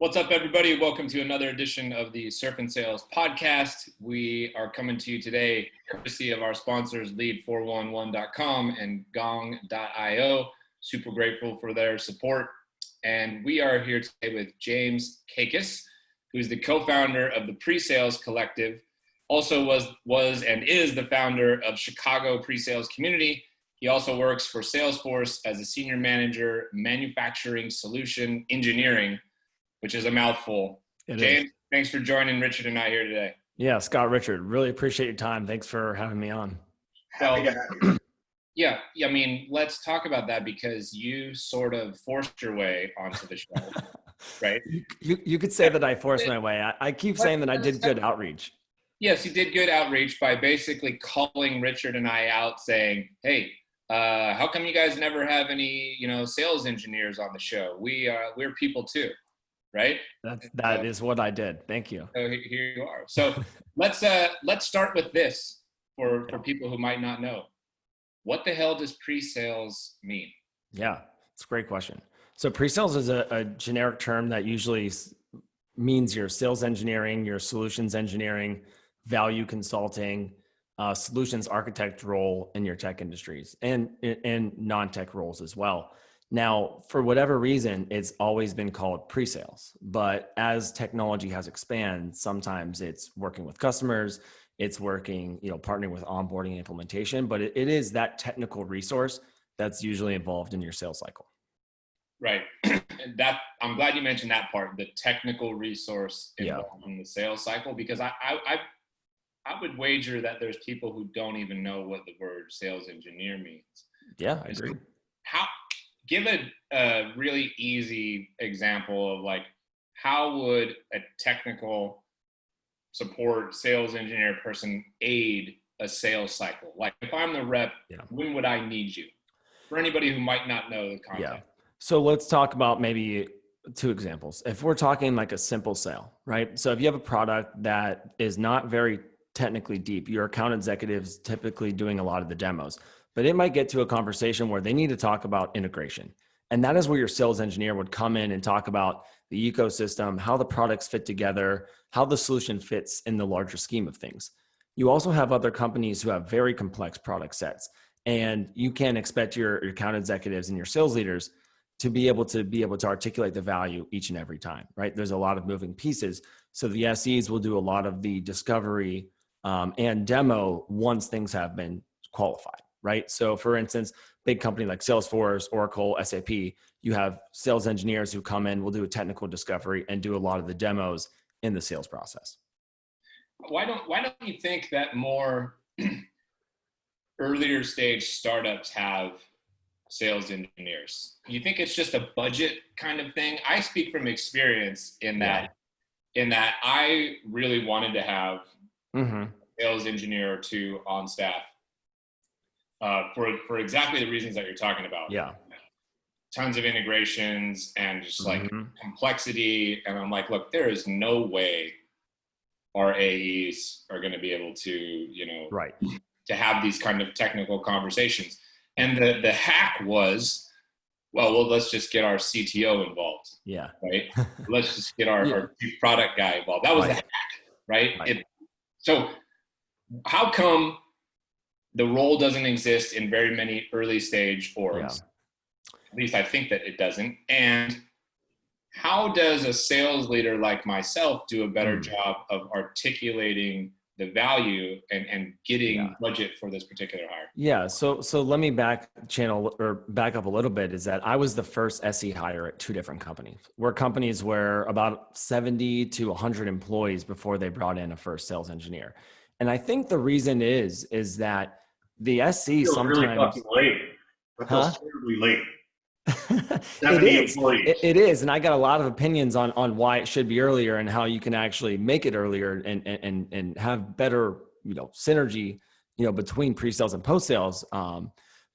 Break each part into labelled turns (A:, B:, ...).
A: What's up, everybody? Welcome to another edition of the Surf and Sales podcast. We are coming to you today courtesy of our sponsors, lead411.com and gong.io. Super grateful for their support. And we are here today with James Kaikis, who's the co-founder of the Presales Collective, also was and is the founder of Chicago Presales Community. He also works for Salesforce as a senior manager, manufacturing solution engineering, which is a mouthful. James, thanks for joining Richard and I here today.
B: Yeah, Scott, Richard, really appreciate your time. Thanks for having me on.
A: Happy to have you. Yeah, I mean, let's talk about that because you sort of forced your way onto the show, right?
B: You could say that I forced my way. I keep saying that I did good outreach.
A: Yes, you did good outreach by basically calling Richard and I out saying, hey, how come you guys never have any, sales engineers on the show? We're people too. Right?
B: That is what I did. Thank you.
A: So here you are. So let's start with this for people who might not know. What the hell does pre-sales mean?
B: Yeah, it's a great question. So pre-sales is a generic term that usually means your sales engineering, your solutions engineering, value consulting, solutions architect role in your tech industries and non-tech roles as well. Now, for whatever reason, it's always been called pre-sales, but as technology has expanded, sometimes it's working with customers, it's working, partnering with onboarding and implementation, but it is that technical resource that's usually involved in your sales cycle.
A: Right. I'm glad you mentioned that part, the technical resource involved in the sales cycle, because I would wager that there's people who don't even know what the word sales engineer means.
B: Yeah, I agree.
A: Give a really easy example of how would a technical support sales engineer person aid a sales cycle? Like if I'm the rep, when would I need you? For anybody who might not know the context.
B: Yeah. So let's talk about maybe two examples. If we're talking like a simple sale, right? So if you have a product that is not very technically deep, your account executive's typically doing a lot of the demos, but it might get to a conversation where they need to talk about integration. And that is where your sales engineer would come in and talk about the ecosystem, how the products fit together, how the solution fits in the larger scheme of things. You also have other companies who have very complex product sets, and you can't expect your account executives and your sales leaders to be able to articulate the value each and every time, right? There's a lot of moving pieces. So the SEs will do a lot of the discovery and demo once things have been qualified. Right. So for instance, big company like Salesforce, Oracle, SAP, you have sales engineers who come in, will do a technical discovery and do a lot of the demos in the sales process.
A: Why don't you think that more earlier stage startups have sales engineers? You think it's just a budget kind of thing? I speak from experience in that I really wanted to have a sales engineer or two on staff. For exactly the reasons that you're talking about.
B: Yeah.
A: Tons of integrations and just complexity. And I'm like, look, there is no way our AEs are going to be able to, to have these kind of technical conversations. And the hack was, well, let's just get our CTO involved.
B: Yeah.
A: Right. Let's just get our chief product guy involved. That was the hack, right? So how come the role doesn't exist in very many early stage orgs? At least I think that it doesn't. And how does a sales leader like myself do a better job of articulating the value and getting budget for this particular hire?
B: Yeah. So let me back up a little bit, is that I was the first SE hire at two different companies. Where companies were about 70 to 100 employees before they brought in a first sales engineer. And I think the reason is that the SC sometimes
C: really fucking late. That feels terribly late.
B: 70 employees. It is. And I got a lot of opinions on why it should be earlier and how you can actually make it earlier and have better, synergy, between pre-sales and post-sales.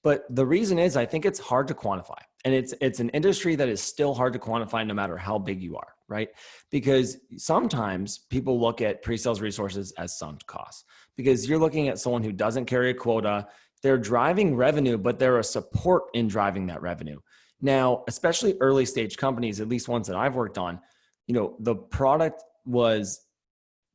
B: But the reason is, I think it's hard to quantify. And it's an industry that is still hard to quantify no matter how big you are, right? Because sometimes people look at pre-sales resources as sunk costs, because you're looking at someone who doesn't carry a quota. They're driving revenue, but they're a support in driving that revenue. Now, especially early stage companies, at least ones that I've worked on, the product was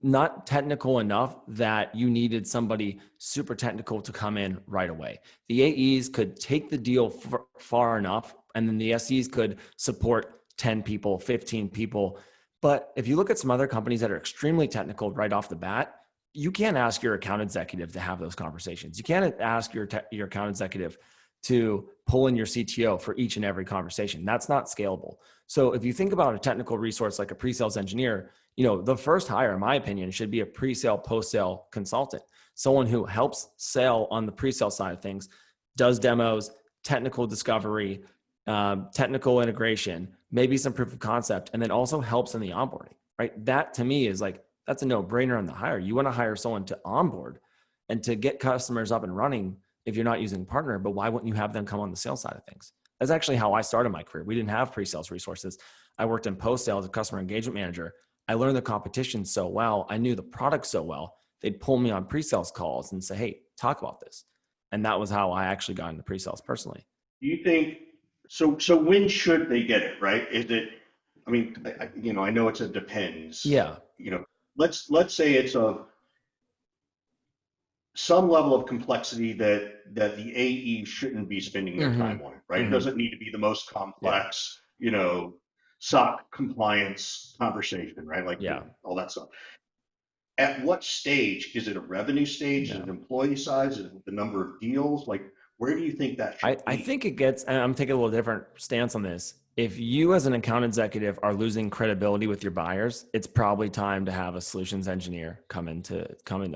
B: not technical enough that you needed somebody super technical to come in right away. The AEs could take the deal far enough, and then the SEs could support 10 people, 15 people. But if you look at some other companies that are extremely technical right off the bat, you can't ask your account executive to have those conversations. You can't ask your account executive to pull in your CTO for each and every conversation. That's not scalable. So if you think about a technical resource like a pre-sales engineer, the first hire, in my opinion, should be a pre-sale, post-sale consultant, someone who helps sell on the pre-sale side of things, does demos, technical discovery, technical integration, maybe some proof of concept, and then also helps in the onboarding, right? That to me is like, that's a no-brainer on the hire. You want to hire someone to onboard and to get customers up and running if you're not using a partner, but why wouldn't you have them come on the sales side of things? That's actually how I started my career. We didn't have pre-sales resources. I worked in post-sales as a customer engagement manager. I learned the competition so well. I knew the product so well. They'd pull me on pre-sales calls and say, hey, talk about this. And that was how I actually got into pre-sales personally.
C: Do you think, so when should they get it, right? Is it, I mean, I know it's a depends.
B: Yeah.
C: Let's say it's some level of complexity that the AE shouldn't be spending their time on it, right? It doesn't need to be the most complex, SOC compliance conversation, right? Like all that stuff. At what stage? Is it a revenue stage? Is it employee size? Is it the number of deals? Like, where do you think that should be?
B: I think it gets, and I'm taking a little different stance on this. If you as an account executive are losing credibility with your buyers, it's probably time to have a solutions engineer come into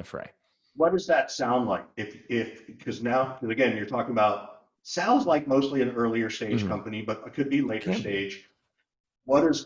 B: fray.
C: What does that sound like? Because now, again, you're talking about, sounds like mostly an earlier stage company, but it could be later stage. What is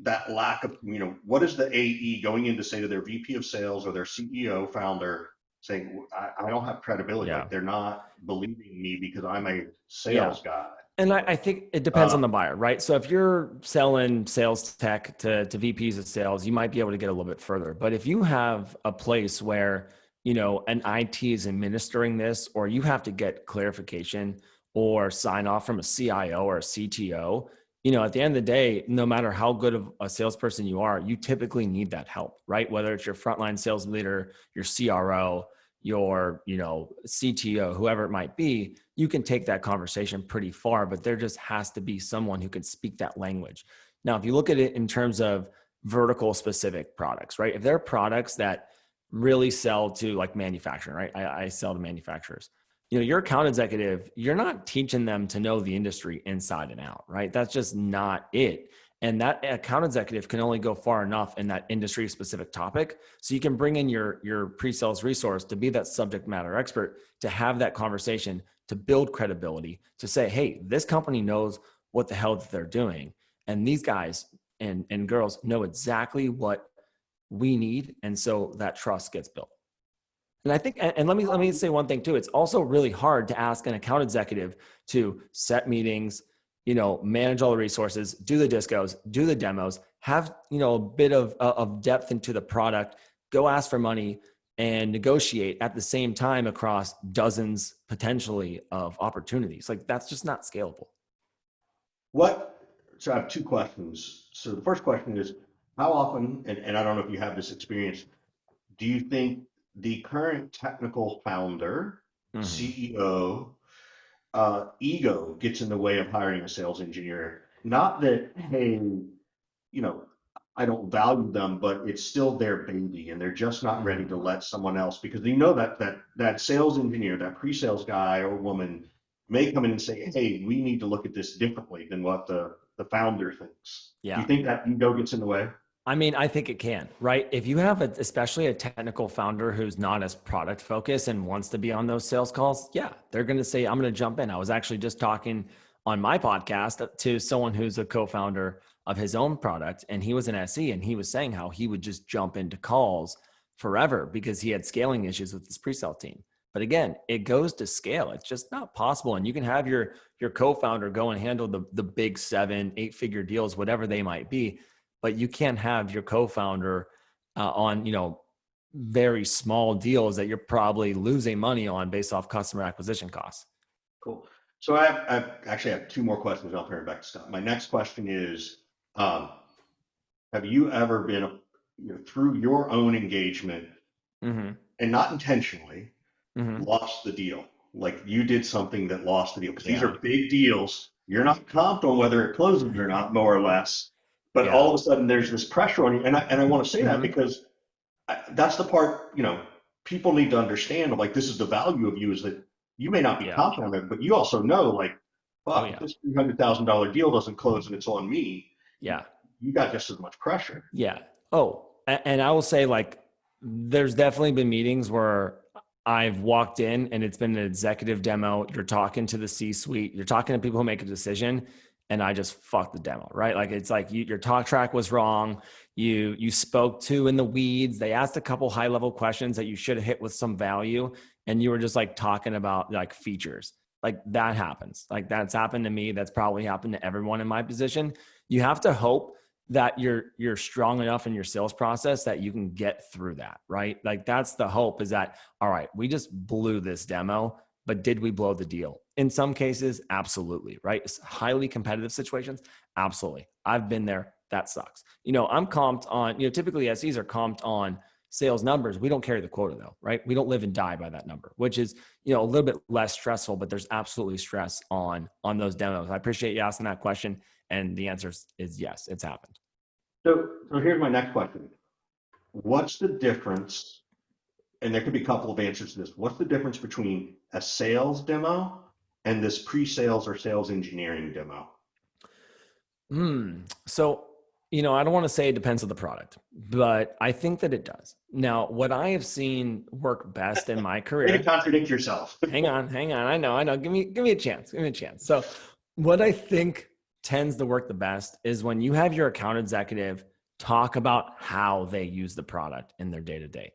C: that lack of, what is the AE going in to say to their VP of sales or their CEO founder saying, I don't have credibility. Like, they're not believing me because I'm a sales guy.
B: And I think it depends on the buyer, right? So if you're selling sales tech to VPs of sales, you might be able to get a little bit further. But if you have a place where, an IT is administering this, or you have to get clarification or sign off from a CIO or a CTO, at the end of the day, no matter how good of a salesperson you are, you typically need that help, right? Whether it's your frontline sales leader, your CRO, your, CTO, whoever it might be, you can take that conversation pretty far, but there just has to be someone who can speak that language. Now, if you look at it in terms of vertical specific products, right? If there are products that really sell to like manufacturing, right? I sell to manufacturers. Your account executive, you're not teaching them to know the industry inside and out, right? That's just not it. And that account executive can only go far enough in that industry specific topic. So you can bring in your pre-sales resource to be that subject matter expert, to have that conversation, to build credibility, to say, hey, this company knows what the hell they're doing. And these guys and girls know exactly what we need. And so that trust gets built. And I think, and let me say one thing too. It's also really hard to ask an account executive to set meetings, manage all the resources, do the discos, do the demos, have, a bit of depth into the product, go ask for money and negotiate at the same time across dozens potentially of opportunities. Like, that's just not scalable.
C: So I have two questions. So the first question is, how often, and I don't know if you have this experience, do you think the current technical founder, CEO, ego gets in the way of hiring a sales engineer? Not that, hey, I don't value them, but it's still their baby and they're just not ready to let someone else, because that sales engineer, that pre-sales guy or woman may come in and say, hey, we need to look at this differently than what the founder thinks. Do you think that ego gets in the way?
B: I mean, I think it can, right? If you have especially a technical founder who's not as product focused and wants to be on those sales calls, they're going to say, I'm going to jump in. I was actually just talking on my podcast to someone who's a co-founder of his own product, and he was an SE, and he was saying how he would just jump into calls forever because he had scaling issues with his pre-sale team. But again, it goes to scale. It's just not possible. And you can have your co-founder go and handle the big 7-8-figure deals, whatever they might be. But you can't have your co-founder on, very small deals that you're probably losing money on based off customer acquisition costs.
C: Cool. So I actually have two more questions. I'll turn it back to Scott. My next question is, have you ever been, through your own engagement and not intentionally, lost the deal? Like you did something that lost the deal, because these are big deals. You're not comped on whether it closes or not, more or less. But all of a sudden there's this pressure on you. And I want to say that because that's the part, people need to understand, like, this is the value of you, is that you may not be comped on it, but you also know, like, fuck, if this $300,000 deal doesn't close and it's on me, you got just as much pressure.
B: Oh, and I will say, like, there's definitely been meetings where I've walked in and it's been an executive demo. You're talking to the C-suite, you're talking to people who make a decision, and I just fucked the demo, right? Like, it's like your talk track was wrong. You spoke too in the weeds. They asked a couple high level questions that you should have hit with some value, and you were just like talking about like features. Like, that happens. Like, that's happened to me. That's probably happened to everyone in my position. You have to hope that you're strong enough in your sales process that you can get through that, right? Like, that's the hope, is that, all right, we just blew this demo, but did we blow the deal? In some cases, absolutely, right? It's highly competitive situations, absolutely. I've been there. That sucks. I'm comped on, typically SEs are comped on sales numbers. We don't carry the quota though, right? We don't live and die by that number, which is, a little bit less stressful, but there's absolutely stress on those demos. I appreciate you asking that question. And the answer is yes, it's happened.
C: So here's my next question. What's the difference? And there could be a couple of answers to this. What's the difference between a sales demo and this pre-sales or sales engineering demo?
B: So, I don't want to say it depends on the product, but I think that it does. Now, what I have seen work best in my career.
C: You contradict yourself.
B: Hang on. I know. Give me a chance. So what I think tends to work the best is when you have your account executive talk about how they use the product in their day-to-day.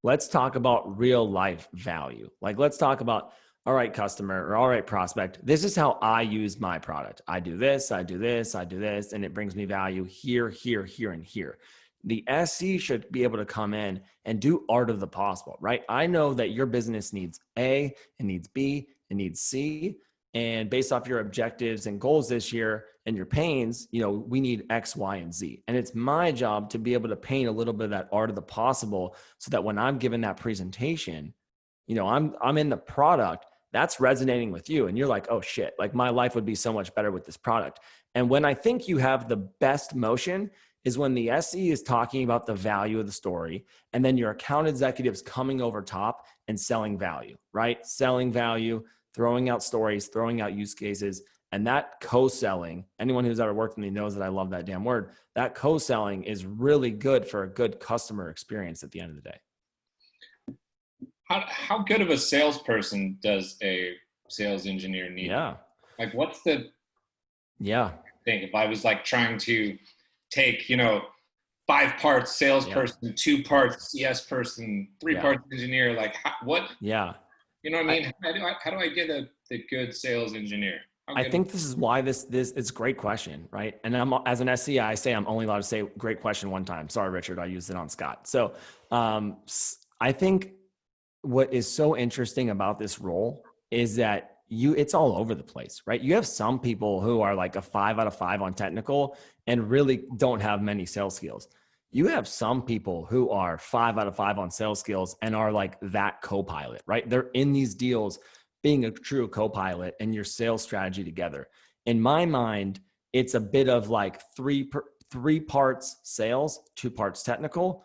B: Let's talk about real life value. Like, let's talk about, all right, customer, or all right, prospect, this is how I use my product. I do this, and it brings me value here, here, here, and here. The SE should be able to come in and do art of the possible, right? I know that your business needs A, it needs B, it needs C. And based off your objectives and goals this year and your pains, we need X, Y, and Z. And it's my job to be able to paint a little bit of that art of the possible, so that when I'm given that presentation, I'm in the product, that's resonating with you. And you're like, oh shit, like my life would be so much better with this product. And when I think you have the best motion is when the SE is talking about the value of the story, and then your account executive's coming over top and selling value, right? Selling value, throwing out stories, throwing out use cases. And that co-selling, anyone who's ever worked with me knows that I love that damn word. That co-selling is really good for a good customer experience at the end of the day.
A: How good of a salesperson does a sales engineer need?
B: Yeah.
A: Like, what's the thing? If I was like trying to take, 5 parts salesperson, 2 parts CS person, 3 parts engineer, like what?
B: Yeah.
A: You know what I mean? How do I get the good sales engineer?
B: I think this is why this it's a great question, right? And as an SC, I say I'm only allowed to say great question one time. Sorry, Richard, I used it on Scott. So I think what is so interesting about this role is that it's all over the place, right? You have some people who are like a 5 out of 5 on technical and really don't have many sales skills. You have some people who are 5 out of 5 on sales skills and are like that co-pilot, right? They're in these deals being a true co-pilot and your sales strategy together. In my mind, it's a bit of like three parts sales, 2 parts technical.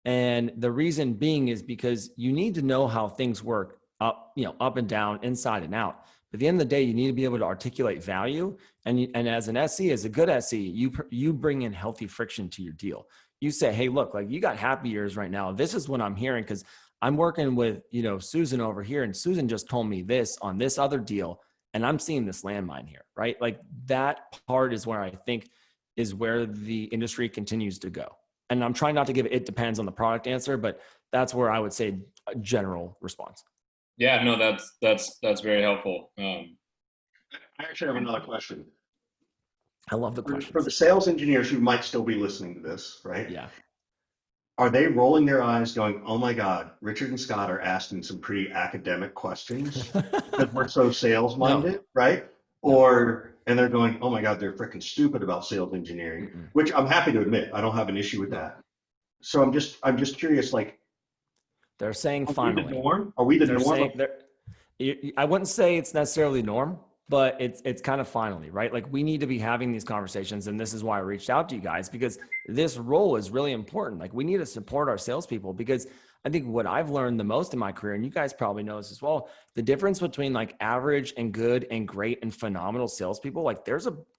B: And the reason being is because you need to know how things work up and down, inside and out. But at the end of the day, you need to be able to articulate value. And as an SE, as a good SE, you bring in healthy friction to your deal. You say, hey, look, like you got happy years right now. This is what I'm hearing because I'm working with, Susan over here, and Susan just told me this on this other deal, and I'm seeing this landmine here, right? Like that part is where I think is where the industry continues to go. And I'm trying not to give it depends on the product answer, but that's where I would say a general response.
A: Yeah, no, that's very helpful.
C: I actually have another question.
B: I love the question.
C: For the sales engineers who might still be listening to this, right?
B: Yeah.
C: Are they rolling their eyes going, oh my God, Richard and Scott are asking some pretty academic questions because we're so sales minded, right? Or and they're going, oh my God, they're freaking stupid about sales engineering, which I'm happy to admit, I don't have an issue with that. So I'm just curious, like,
B: They're saying
C: are we the
B: finally.
C: norm? Are we the
B: They're
C: norm?
B: saying I wouldn't say it's necessarily norm, but it's kind of finally, right? Like we need to be having these conversations, and this is why I reached out to you guys, because this role is really important. Like we need to support our salespeople, because I think what I've learned the most in my career, and you guys probably know this as well, the difference between like average and good and great and phenomenal salespeople, like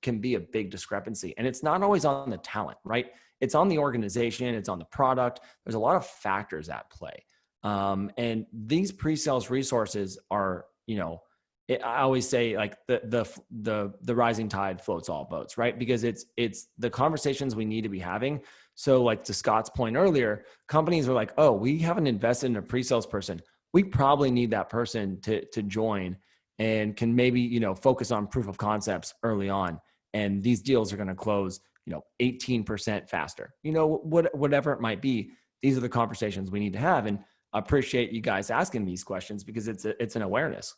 B: can be a big discrepancy, and it's not always on the talent, right? It's on the organization, it's on the product. There's a lot of factors at play. And these pre-sales resources are, I always say like the rising tide floats all boats, right? Because it's the conversations we need to be having. So like to Scott's point earlier, companies are like, oh, we haven't invested in a pre-sales person. We probably need that person to join and can maybe, focus on proof of concepts early on. And these deals are going to close, 18% faster, whatever it might be. These are the conversations we need to have. And I appreciate you guys asking these questions, because it's an awareness.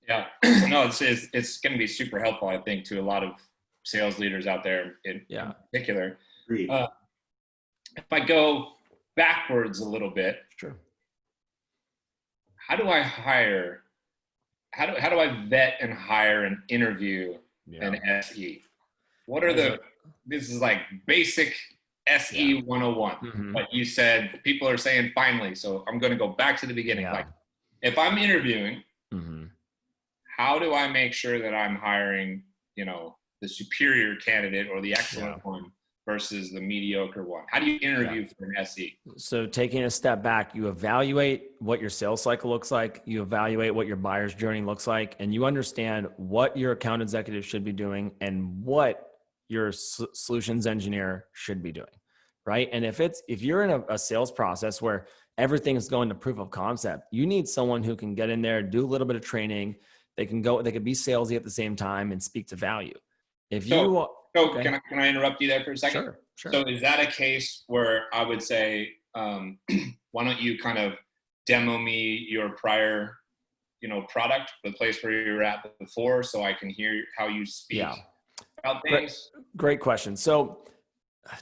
A: Yeah, no, it's going to be super helpful, I think, to a lot of sales leaders out there in particular. If I go backwards a little bit,
B: sure.
A: How do I hire? How do I vet and hire and interview an SE? What are this is like basic SE 101.
B: Mm-hmm.
A: But you said people are saying finally, so I'm going to go back to the beginning. Like if I'm interviewing, how do I make sure that I'm hiring, the superior candidate or the excellent one versus the mediocre one? How do you interview for an SE?
B: So taking a step back, you evaluate what your sales cycle looks like, you evaluate what your buyer's journey looks like, and you understand what your account executive should be doing and what your solutions engineer should be doing, right? And if you're in a sales process where everything is going to proof of concept, you need someone who can get in there, do a little bit of training. They can be salesy at the same time and speak to value.
A: Can I interrupt you there for a second?
B: Sure.
A: So is that a case where I would say, why don't you kind of demo me your prior, product, the place where you were at before, so I can hear how you speak about things?
B: Great question. So,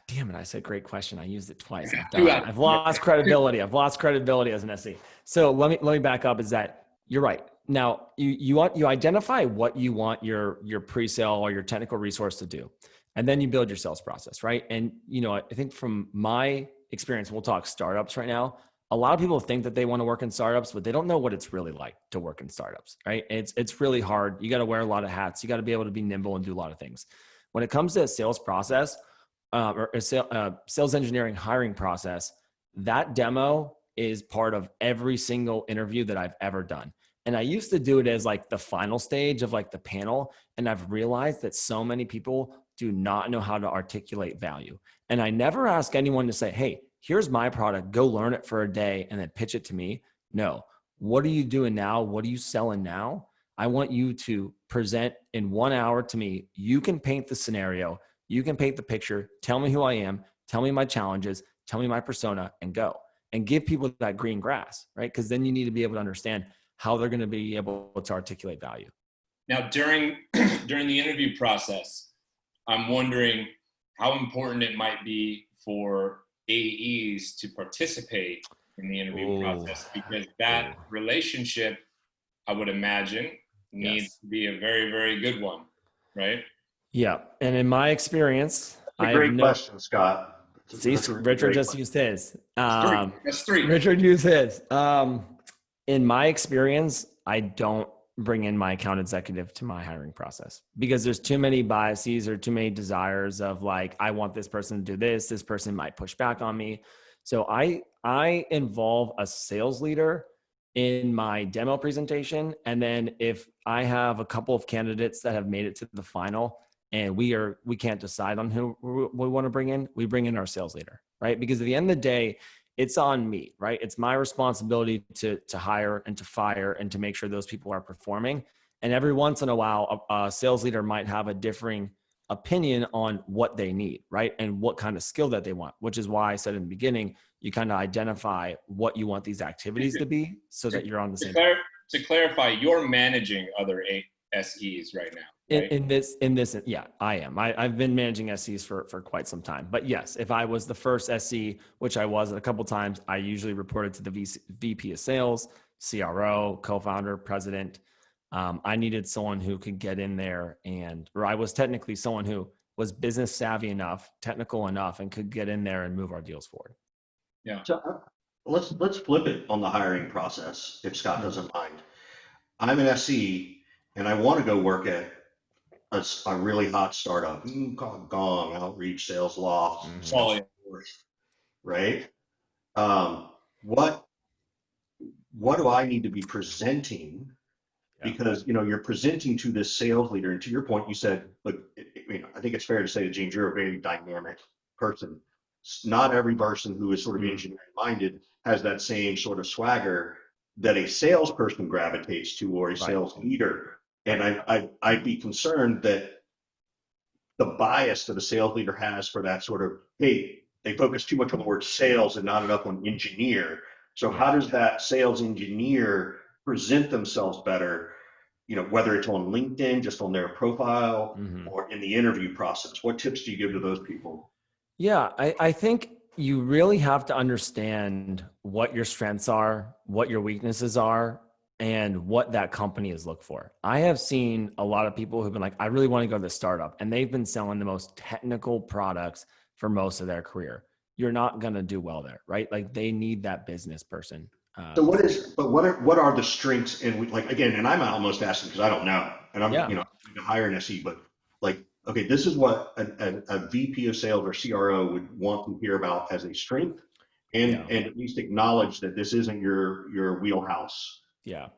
B: damn it, I said great question. I used it twice. I've lost credibility. I've lost credibility as an SE. So let me back up. Is that you're right. Now you identify what you want your pre-sale or your technical resource to do, and then you build your sales process, right? And I think from my experience, we'll talk startups right now. A lot of people think that they want to work in startups, but they don't know what it's really like to work in startups, right? It's really hard. You got to wear a lot of hats. You got to be able to be nimble and do a lot of things. When it comes to a sales process or a sales engineering hiring process, that demo is part of every single interview that I've ever done. And I used to do it as like the final stage of like the panel. And I've realized that so many people do not know how to articulate value. And I never ask anyone to say, hey, here's my product, go learn it for a day and then pitch it to me. No. What are you doing now? What are you selling now? I want you to present in 1 hour to me. You can paint the scenario. You can paint the picture. Tell me who I am. Tell me my challenges. Tell me my persona, and go. And give people that green grass, right? Because then you need to be able to understand how they're going to be able to articulate value.
A: Now, during the interview process, I'm wondering how important it might be for AEs to participate in the interview process, because that relationship, I would imagine, needs to be a very, very good one, right?
B: Yeah. And in my experience,
C: great question, Scott.
B: See, Richard just used his.
A: That's three.
B: Richard used his. In my experience, I don't bring in my account executive to my hiring process because there's too many biases or too many desires of like, I want this person to do this. This person might push back on me. So I involve a sales leader in my demo presentation. And then if I have a couple of candidates that have made it to the final and we can't decide on who we want to bring in, we bring in our sales leader, right? Because at the end of the day, it's on me, right? It's my responsibility to hire and to fire and to make sure those people are performing. And every once in a while, a sales leader might have a differing opinion on what they need, right? And what kind of skill that they want, which is why I said in the beginning, you kind of identify what you want these activities to be so that you're on the same page.
A: To clarify, you're managing other SEs right now. right?
B: Yeah, I am. I've been managing SEs for quite some time. But yes, if I was the first SE, which I was a couple times, I usually reported to the VP of sales, CRO, co-founder, president. I needed someone who could get in there or I was technically someone who was business savvy enough, technical enough, and could get in there and move our deals forward.
A: Yeah.
C: So let's flip it on the hiring process, if Scott doesn't mind. I'm an SE and I want to go work at a really hot startup, Gong, Outreach, Sales Loft,
A: Oh, yeah.
C: Salesforce, right? Um, what what do I need to be presenting? Because you're presenting to this sales leader, and to your point, you said, look, I think it's fair to say that James, you're a very dynamic person. Not every person who is sort of engineering minded has that same sort of swagger that a salesperson gravitates to or a sales leader. And I'd be concerned that the bias that a sales leader has for that sort of, hey, they focus too much on the word sales and not enough on engineer. So how does that sales engineer present themselves better, whether it's on LinkedIn, just on their profile, or in the interview process? What tips do you give to those people?
B: Yeah, I think you really have to understand what your strengths are, what your weaknesses are, and what that company is looked for. I have seen a lot of people who've been like, I really want to go to this startup, and they've been selling the most technical products for most of their career. You're not going to do well there, right? Like they need that business person.
C: So what are the strengths? And again, and I'm almost asking because I don't know, and I'm
B: Yeah.
C: to hire an SE, but okay, this is what a VP of sales or CRO would want to hear about as a strength, and at least acknowledge that this isn't your wheelhouse.
B: Yeah.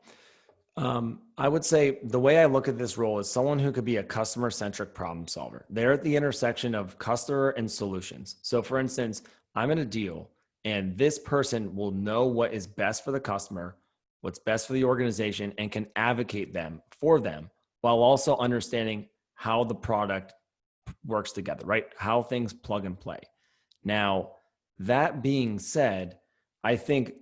B: I would say the way I look at this role is someone who could be a customer-centric problem solver. They're at the intersection of customer and solutions. So for instance, I'm in a deal and this person will know what is best for the customer, what's best for the organization, and can advocate for them while also understanding how the product works together, right? How things plug and play. Now, that being said, I think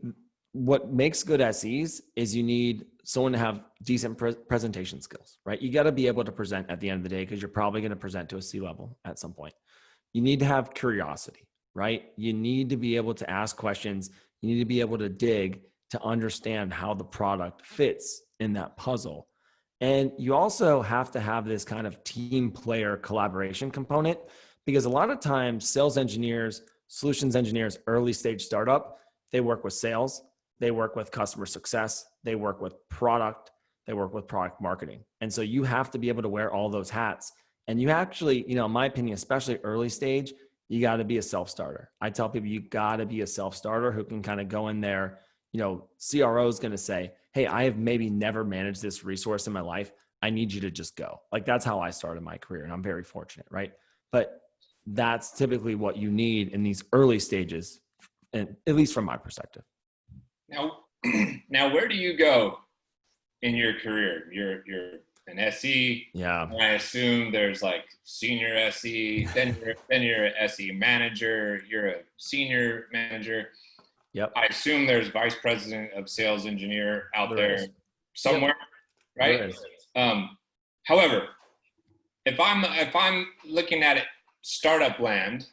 B: what makes good SEs is you need someone to have decent presentation skills, right? You got to be able to present at the end of the day because you're probably going to present to a C-level at some point. You need to have curiosity, right? You need to be able to ask questions. You need to be able to dig to understand how the product fits in that puzzle. And you also have to have this kind of team player collaboration component because a lot of times sales engineers, solutions engineers, early stage startup, they work with sales, they work with customer success, they work with product, they work with product marketing. And so you have to be able to wear all those hats. And you actually, in my opinion, especially early stage, you got to be a self-starter. I tell people you got to be a self-starter who can kind of go in there. CRO is going to say, hey, I have maybe never managed this resource in my life. I need you to just go. Like that's how I started my career. And I'm very fortunate, right? But that's typically what you need in these early stages, and at least from my perspective.
A: Now, where do you go in your career? You're an SE.
B: Yeah.
A: I assume there's like senior SE, then you're an SE manager, you're a senior manager.
B: Yep.
A: I assume there's vice president of sales engineer out there somewhere, right? However, if I'm looking at it startup land,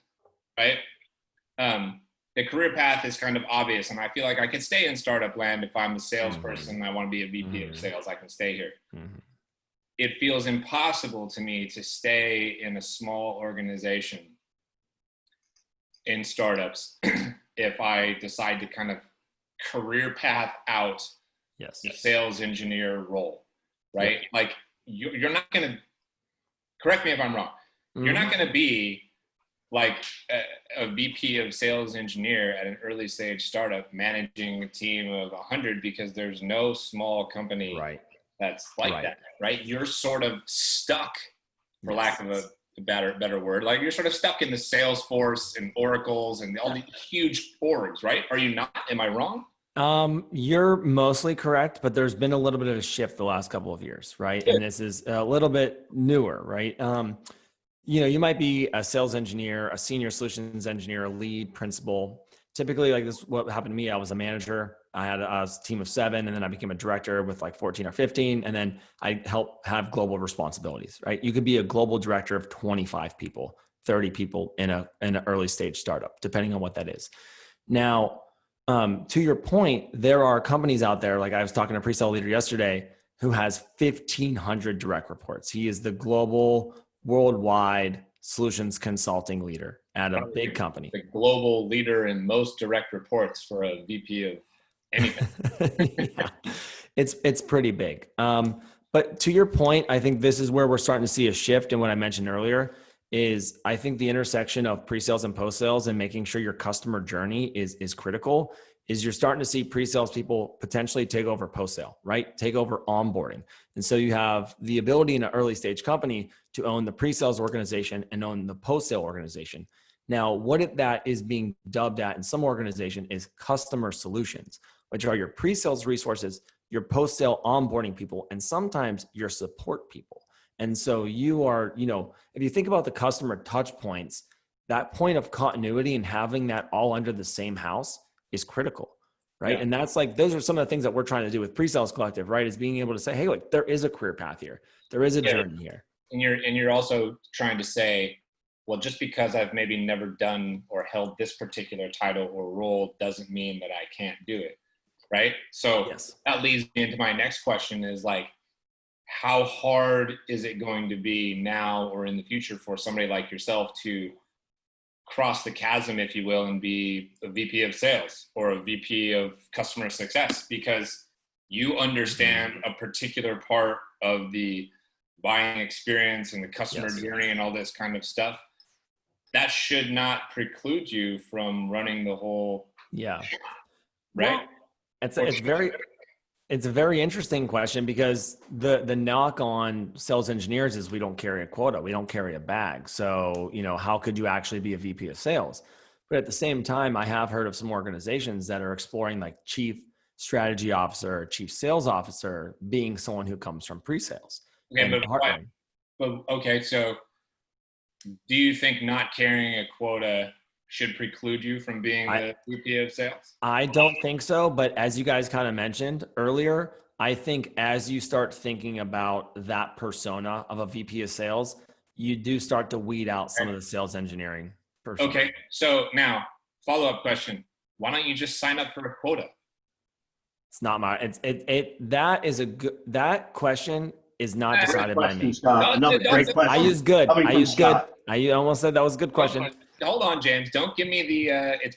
A: right? The career path is kind of obvious, and I feel like I could stay in startup land if I'm a salesperson and I want to be a VP of sales. I can stay here. It feels impossible to me to stay in a small organization in startups if I decide to kind of career path out the sales engineer role, right? Like you're not going to, correct me if I'm wrong, you're not going to be like a VP of sales engineer at an early stage startup managing a team of 100 because there's no small company that's like that, right? You're sort of stuck, for lack of a better word, like you're sort of stuck in the Salesforce and Oracles and all these huge orgs, right? Are you not? Am I wrong?
B: You're mostly correct, but there's been a little bit of a shift the last couple of years, right? And this is a little bit newer, right? You might be a sales engineer, a senior solutions engineer, a lead principal, typically like this, what happened to me, I was a manager. I had a team of 7, and then I became a director with like 14 or 15. And then I help have global responsibilities, right? You could be a global director of 25 people, 30 people in an early stage startup, depending on what that is. Now, to your point, there are companies out there, like I was talking to a pre-sale leader yesterday who has 1,500 direct reports. He is the global, worldwide solutions consulting leader at a big company.
A: The global leader in most direct reports for a VP of anything.
B: Yeah, it's pretty big. But to your point, I think this is where we're starting to see a shift in what I mentioned earlier is I think the intersection of pre-sales and post-sales and making sure your customer journey is critical is you're starting to see pre-sales people potentially take over post-sale, right? Take over onboarding. And so you have the ability in an early stage company to own the pre-sales organization and own the post-sale organization. Now, what that is being dubbed at in some organization is customer solutions, which are your pre-sales resources, your post-sale onboarding people, and sometimes your support people. And so you are, if you think about the customer touch points, that point of continuity and having that all under the same house is critical, right? Yeah. And that's like, those are some of the things that we're trying to do with Presales Collective, right? Is being able to say, hey, look, there is a career path here. There is a journey here.
A: And you're also trying to say, well, just because I've maybe never done or held this particular title or role doesn't mean that I can't do it, right? So yes. That leads me into my next question is like, how hard is it going to be now or in the future for somebody like yourself to cross the chasm, if you will, and be a VP of sales or a VP of customer success? Because you understand a particular part of the buying experience and the customer journey and all this kind of stuff. That should not preclude you from running the whole right?
B: Well, it's a very interesting question because the knock on sales engineers is we don't carry a quota, we don't carry a bag. So, how could you actually be a VP of sales? But at the same time, I have heard of some organizations that are exploring like chief strategy officer, chief sales officer being someone who comes from pre-sales.
A: Okay, so do you think not carrying a quota should preclude you from being the VP of sales?
B: I don't think so, but as you guys kind of mentioned earlier, I think as you start thinking about that persona of a VP of sales, you do start to weed out some of the sales engineering persona.
A: Okay, so now follow-up question. Why don't you just sign up for a quota?
B: It's not that question is not decided by me.
C: Great question.
B: I use good. I almost said that was a good question.
A: Hold on, James. Don't give me the it's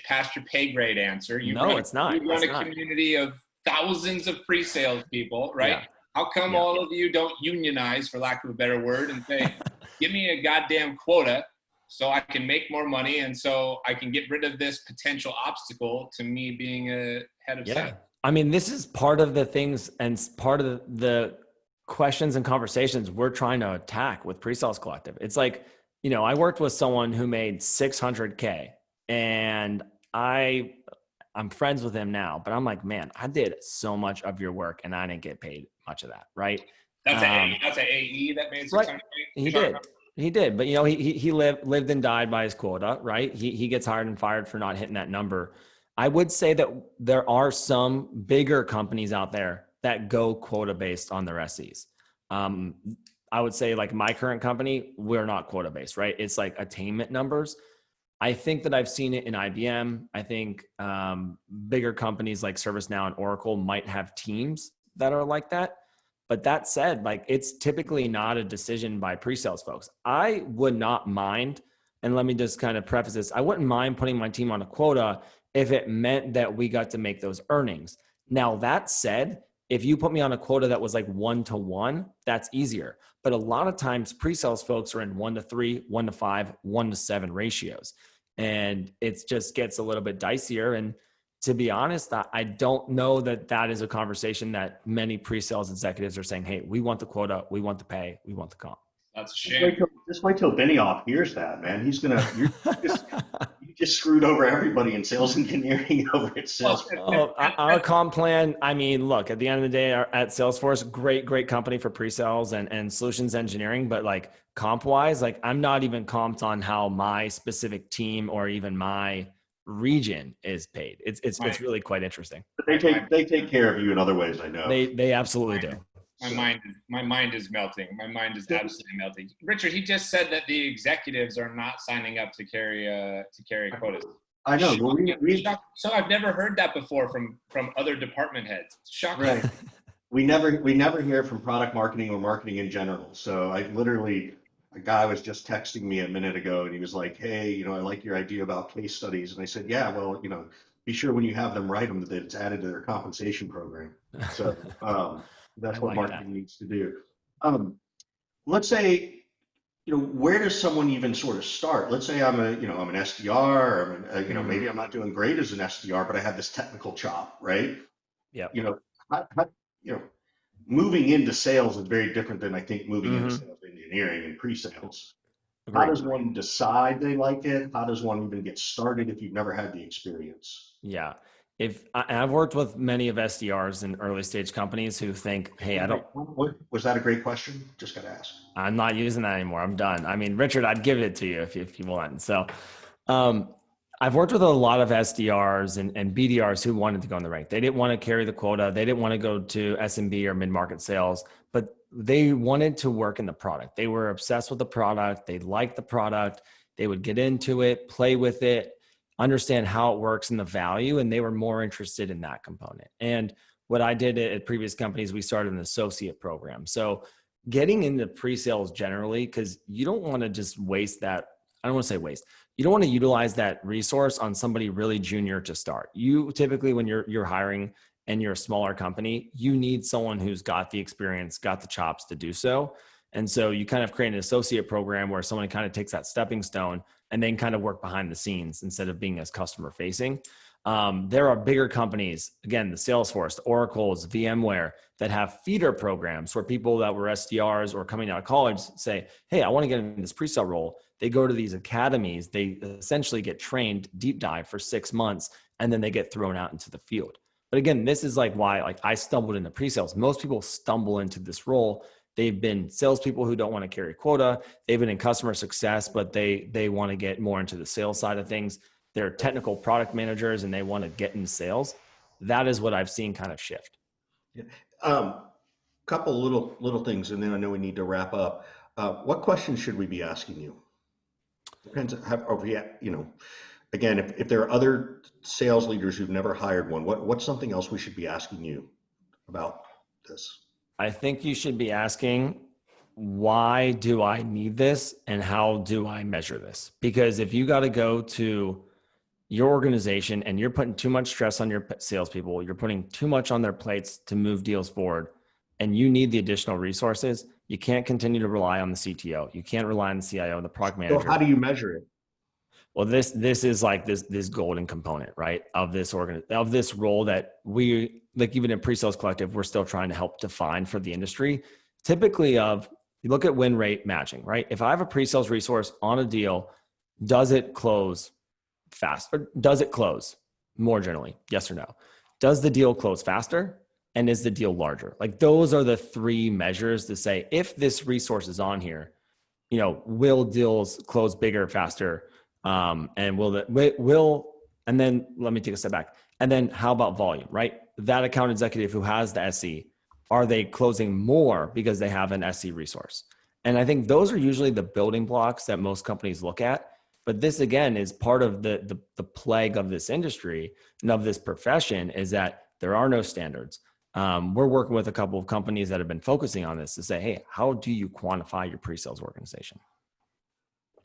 A: past your pay grade answer.
B: It's not.
A: You run a community of thousands of pre-sales people, right? Yeah. How come all of you don't unionize, for lack of a better word, and say, give me a goddamn quota so I can make more money and so I can get rid of this potential obstacle to me being a head of sales?
B: I mean, this is part of the things and part of the questions and conversations we're trying to attack with Presales Collective. It's like, I worked with someone who made $600K and I'm friends with him now, but I'm like, man, I did so much of your work and I didn't get paid much of that. Right.
A: That's an AE that made $600K.
B: Right. He did. But he lived and died by his quota, right? He gets hired and fired for not hitting that number. I would say that there are some bigger companies out there that go quota based on their SEs. I would say like my current company, we're not quota based, right? It's like attainment numbers. I think that I've seen it in IBM. I think bigger companies like ServiceNow and Oracle might have teams that are like that. But that said, like it's typically not a decision by pre-sales folks. I would not mind, and let me just kind of preface this, I wouldn't mind putting my team on a quota if it meant that we got to make those earnings. Now that said, if you put me on a quota that was like 1-to-1, that's easier. But a lot of times pre-sales folks are in 1-to-3, 1-to-5, 1-to-7 ratios. And it just gets a little bit dicier. And to be honest, I don't know that is a conversation that many pre-sales executives are saying, hey, we want the quota, we want the pay, we want the comp.
A: That's a shame.
C: Just wait till Benioff hears that, man. He's you just screwed over everybody in sales engineering over at sales.
B: Our comp plan, I mean, look, at the end of the day, at Salesforce, great company for pre-sales and solutions engineering, but like comp wise, like I'm not even comped on how my specific team or even my region is paid. It's really quite interesting.
C: But they take care of you in other ways, I know.
B: They absolutely do.
A: My mind is melting. My mind is absolutely melting. Richard, he just said that the executives are not signing up to carry quotas.
C: I know.
A: So I've never heard that before from other department heads. Shocking.
C: Right. We never hear from product marketing or marketing in general. So a guy was just texting me a minute ago and he was like, hey, I like your idea about case studies. And I said, yeah, well, be sure when you have them write them that it's added to their compensation program. So that's what marketing needs to do. Let's say, where does someone even sort of start? Let's say I'm an SDR, or maybe I'm not doing great as an SDR, but I have this technical chop, right?
B: Yeah.
C: Moving into sales is very different than I think moving into sales engineering and pre-sales.
B: Agreed.
C: How does one decide they like it? How does one even get started if you've never had the experience?
B: Yeah. I've worked with many of SDRs in early stage companies who think, hey,
C: Was that a great question? Just got to ask.
B: I'm not using that anymore. I'm done. I mean, Richard, I'd give it to you if you want. So I've worked with a lot of SDRs and BDRs who wanted to go in the rank. They didn't want to carry the quota. They didn't want to go to SMB or mid-market sales, but they wanted to work in the product. They were obsessed with the product. They liked the product. They would get into it, play with it, understand how it works and the value, and they were more interested in that component. And what I did at previous companies, we started an associate program. So getting into pre-sales generally, because you don't want to just waste that. I don't want to say waste. You don't want to utilize that resource on somebody really junior to start. You typically, when you're hiring and you're a smaller company, you need someone who's got the experience, got the chops to do so. And so you kind of create an associate program where someone kind of takes that stepping stone and then kind of work behind the scenes instead of being as customer facing. There are bigger companies, again, the Salesforce, the Oracles, VMware, that have feeder programs where people that were SDRs or coming out of college say, hey, I want to get in this pre-sale role. They go to these academies, they essentially get trained deep dive for 6 months, and then they get thrown out into the field. But again, this is why I stumbled into pre-sales. Most people stumble into this role. They've been salespeople who don't want to carry quota. They've been in customer success, but they want to get more into the sales side of things. They're technical product managers and they want to get into sales. That is what I've seen kind of shift.
C: Yeah. Couple little things, and then I know we need to wrap up. What questions should we be asking you? Depends again, if there are other sales leaders who've never hired one, what's something else we should be asking you about this?
B: I think you should be asking, why do I need this and how do I measure this? Because if you got to go to your organization and you're putting too much stress on your salespeople, you're putting too much on their plates to move deals forward, and you need the additional resources, you can't continue to rely on the CTO. You can't rely on the CIO, the product manager.
C: So how do you measure it?
B: Well, this is like this golden component, right? Of this role that we, like, even in Presales Collective, we're still trying to help define for the industry. Typically you look at win rate matching, right? If I have a pre-sales resource on a deal, does it close fast, or does it close more generally? Yes or no? Does the deal close faster? And is the deal larger? Like, those are the three measures to say, if this resource is on here, will deals close bigger, faster? And and then let me take a step back. And then how about volume, right? That account executive who has the SE, are they closing more because they have an SE resource? And I think those are usually the building blocks that most companies look at. But this, again, is part of the plague of this industry and of this profession, is that there are no standards. We're working with a couple of companies that have been focusing on this to say, hey, how do you quantify your pre-sales organization?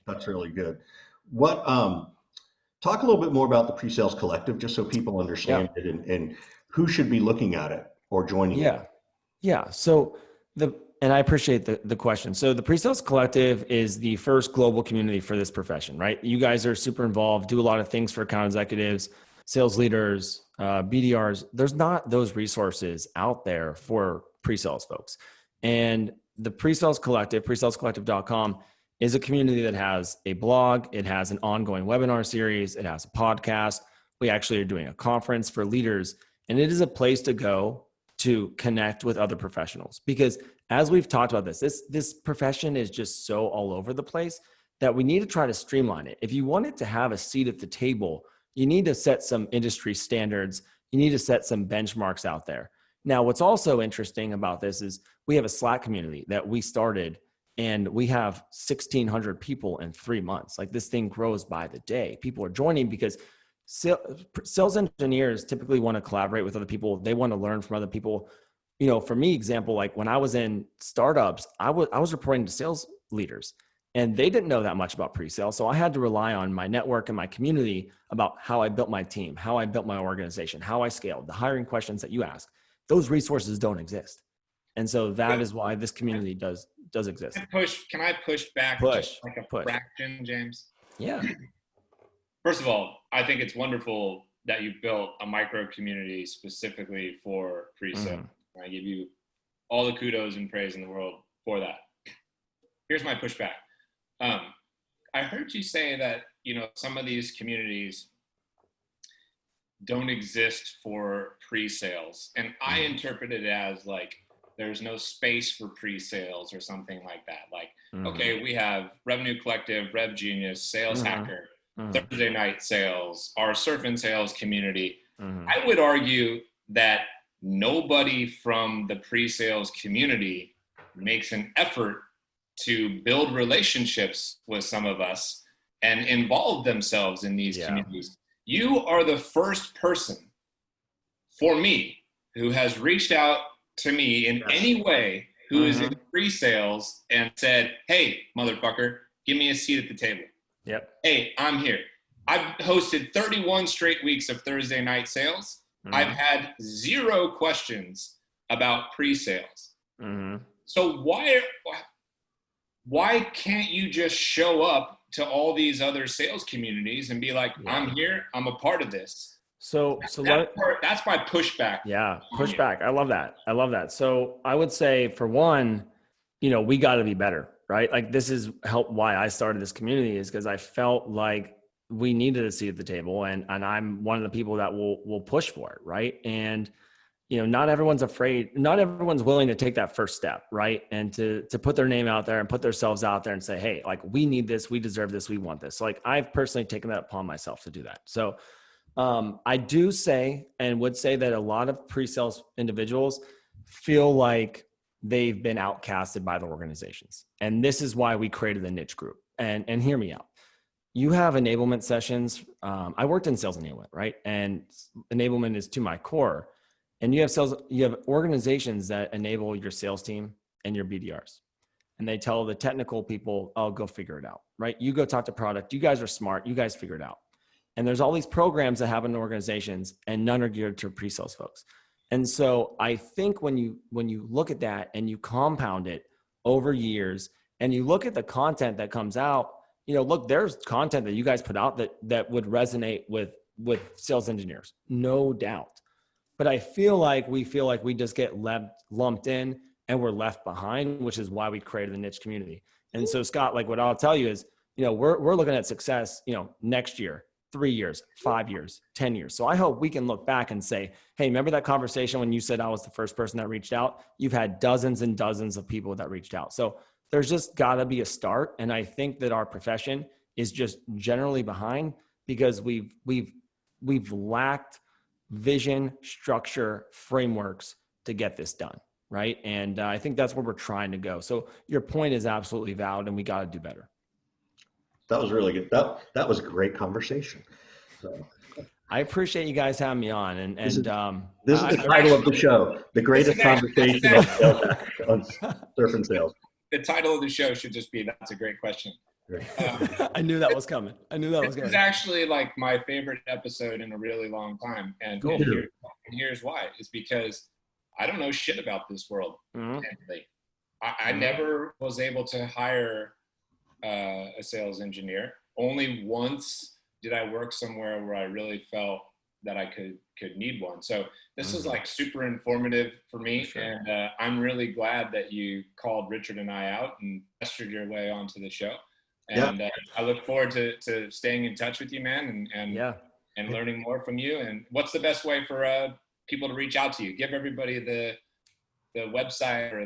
C: That's really good. Talk a little bit more about the Presales Collective, just so people understand it and who should be looking at it or joining it.
B: Yeah. So and I appreciate the question. So the Presales Collective is the first global community for this profession, right? You guys are super involved, do a lot of things for account executives, sales leaders, BDRs. There's not those resources out there for pre-sales folks. And the Presales Collective, presalescollective.com, is a community that has a blog. It has an ongoing webinar series. It has a podcast. We actually are doing a conference for leaders, and it is a place to go to connect with other professionals. Because as we've talked about this profession is just so all over the place that we need to try to streamline it. If you wanted to have a seat at the table, you need to set some industry standards. You need to set some benchmarks out there. Now, what's also interesting about this is we have a Slack community that we started, and we have 1,600 people in 3 months. Like, this thing grows by the day. People are joining because sales engineers typically want to collaborate with other people. They want to learn from other people. You know, for me, example, like when I was in startups, I was reporting to sales leaders, and they didn't know that much about pre-sale. So I had to rely on my network and my community about how I built my team, how I built my organization, how I scaled, the hiring questions that you ask. Those resources don't exist. And so that is why this community does exist.
A: Can I push back just like a fraction, James?
B: Yeah.
A: First of all, I think it's wonderful that you built a micro community specifically for pre-sale. I give you all the kudos and praise in the world for that. Here's my pushback. I heard you say that, you know, some of these communities don't exist for pre-sales, and I interpret it as like there's no space for pre-sales or something like that. Like, okay, we have Revenue Collective, Rev Genius, Sales Hacker, Thursday Night Sales, our Surf and Sales community. I would argue that nobody from the pre-sales community makes an effort to build relationships with some of us and involve themselves in these communities. You are the first person for me who has reached out to me in any way who is in pre-sales and said, hey, motherfucker, give me a seat at the table.
B: Yep.
A: Hey, I'm here. I've hosted 31 straight weeks of Thursday night sales. I've had 0 questions about pre-sales. So why can't you just show up to all these other sales communities and be like, I'm here, I'm a part of this? So that's my pushback.
B: Yeah, pushback. I love that. So I would say, for one, you know, we got to be better, right? Like, this is why I started this community, is because I felt like we needed a seat at the table, and I'm one of the people that will push for it, right? And you know, not everyone's willing to take that first step, right? And to put their name out there and put themselves out there and say, hey, like, we need this, we deserve this, we want this. So, like, I've personally taken that upon myself to do that. So I do say, and would say, that a lot of pre-sales individuals feel like they've been outcasted by the organizations. And this is why we created the niche group. And hear me out. You have enablement sessions. I worked in sales enablement, right? And enablement is to my core. And you have organizations that enable your sales team and your BDRs. And they tell the technical people, oh, go figure it out, right? You go talk to product. You guys are smart. You guys figure it out. And there's all these programs that happen in organizations, and none are geared to pre-sales folks. And so I think when you look at that and you compound it over years, and you look at the content that comes out, you know, look, there's content that you guys put out that would resonate with sales engineers, no doubt. But I feel like we just get lumped in and we're left behind, which is why we created the niche community. And so, Scott, like, what I'll tell you is, you know, we're looking at success, you know, next year, 3 years, 5 years, 10 years. So I hope we can look back and say, hey, remember that conversation when you said I was the first person that reached out? You've had dozens and dozens of people that reached out. So there's just got to be a start. And I think that our profession is just generally behind because we've lacked vision, structure, frameworks to get this done, right? And I think that's where we're trying to go. So your point is absolutely valid, and we got to do better.
C: That was really good. That was a great conversation. So
B: I appreciate you guys having me on. And
C: this is the title of the show: the greatest conversation on surf and sales.
A: The title of the show should just be "That's a great question."
B: I knew that was coming.
A: This is actually like my favorite episode in a really long time. And,
B: cool.
A: Here's why. It's because I don't know shit about this world. I never was able to hire a sales engineer. Only once did I work somewhere where I really felt that I could need one. So this is like super informative for me. Sure. And I'm really glad that you called Richard and I out and pestered your way onto the show. And I look forward to staying in touch with you, man, and learning more from you. And what's the best way for people to reach out to you? Give everybody the website or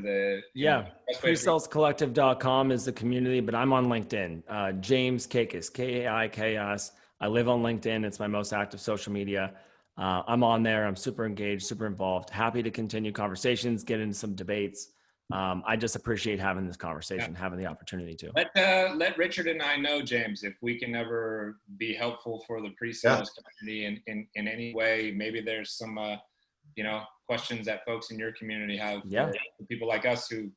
B: presalescollective.com is the community, but I'm on LinkedIn. James Kaikis, Kaikis. I live on LinkedIn. It's my most active social media. I'm on there. I'm super engaged, super involved, happy to continue conversations, get into some debates. I just appreciate having this conversation, having the opportunity to.
A: Let Richard and I know, James, if we can ever be helpful for the pre-sales community in any way. Maybe there's some, questions that folks in your community have for people like us who,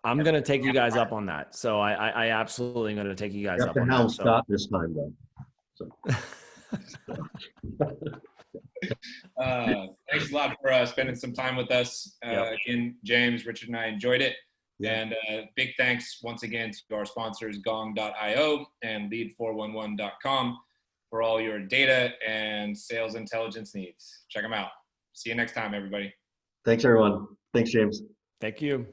B: I'm going to take you guys up on that. So I absolutely going to take you guys up on that.
C: You have to hound Scott this time, though. So.
A: Thanks a lot for spending some time with us. Again, James, Richard, and I enjoyed it. And big thanks once again to our sponsors, gong.io and lead411.com for all your data and sales intelligence needs. Check them out. See you next time, everybody.
C: Thanks, everyone. Thanks, James.
B: Thank you.